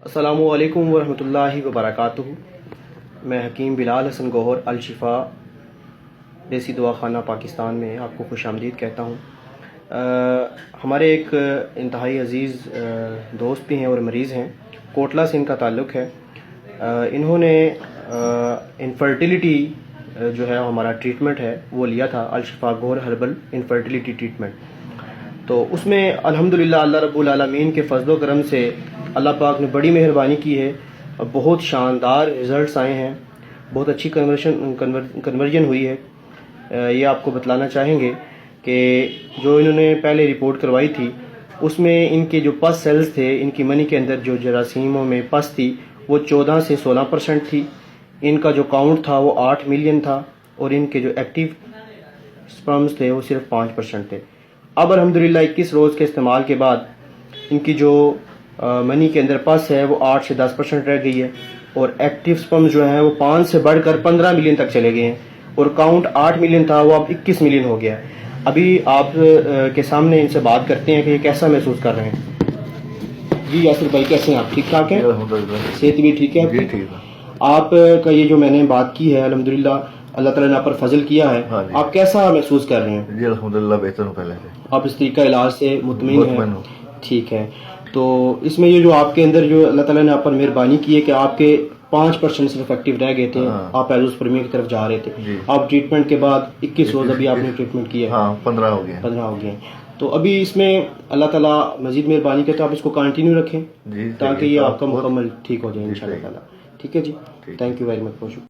السلام علیکم ورحمۃ اللہ وبرکاتہ۔ میں حکیم بلال حسن گوہر الشفا دیسی دواخانہ پاکستان میں آپ کو خوش آمدید کہتا ہوں۔ ہمارے ایک انتہائی عزیز دوست بھی ہیں اور مریض ہیں، کوٹلہ سے ان کا تعلق ہے۔ انہوں نے انفرٹیلیٹی جو ہے ہمارا ٹریٹمنٹ ہے وہ لیا تھا، الشفا گوہر ہربل انفرٹیلیٹی ٹریٹمنٹ۔ تو اس میں الحمدللہ اللہ رب العالمین کے فضل و کرم سے اللہ پاک نے بڑی مہربانی کی ہے، بہت شاندار رزلٹس آئے ہیں، بہت اچھی کنورژن ہوئی ہے۔ یہ آپ کو بتلانا چاہیں گے کہ جو انہوں نے پہلے رپورٹ کروائی تھی اس میں ان کے جو پس سیلز تھے، ان کی منی کے اندر جو جراثیموں میں پس تھی وہ 14 سے 16% تھی، ان کا جو کاؤنٹ تھا وہ 8 ملین تھا، اور ان کے جو ایکٹیو سپرمز تھے وہ صرف 5% تھے۔ اب الحمدللہ 21 روز کے استعمال کے بعد ان کی جو منی کے اندر پس ہے وہ 8 سے 10% رہ گئی ہے، اور ایکٹیو سپرمز جو ہیں وہ 5 سے بڑھ کر 15 ملین تک چلے گئے ہیں، اور کاؤنٹ 8 ملین تھا وہ اب 21 ملین ہو گیا ہے۔ ابھی آپ کے سامنے ان سے بات کرتے ہیں کہ یہ کیسا محسوس کر رہے ہیں۔ جی یاسر بھائی، کیسے ہیں آپ؟ ٹھیک ٹھاک ہیں؟ صحت بھی ٹھیک ہے آپ کی؟ آپ کا یہ جو میں نے بات کی ہے الحمدللہ اللہ تعالیٰ نے آپ پر فضل کیا ہے، آپ کیسا محسوس کر رہے ہیں؟ جی الحمدللہ بہتر ہوں پہلے سے۔ آپ اس طریقہ علاج سے مطمئن ہیں؟ ٹھیک ہے۔ تو اس میں یہ جو آپ کے اندر جو اللہ تعالیٰ نے آپ پر مہربانی کی ہے کہ آپ کے 5% صرف ایکٹیو رہ گئے تھے، آپ ایزوسپرمیا کی طرف جا رہے تھے، آپ ٹریٹمنٹ کے بعد 21 روز ابھی آپ نے ٹریٹمنٹ کیا ہے، 15 ہو گئے 15 ہو گئے ہیں۔ تو ابھی اس میں اللہ تعالیٰ مزید مہربانی کرے تو آپ اس کو کنٹینیو رکھیں تاکہ یہ آپ کا مکمل ٹھیک ہو جائے انشاءاللہ تعالیٰ۔ ٹھیک ہے جی، تھینک یو ویری مچ، بہت شکریہ۔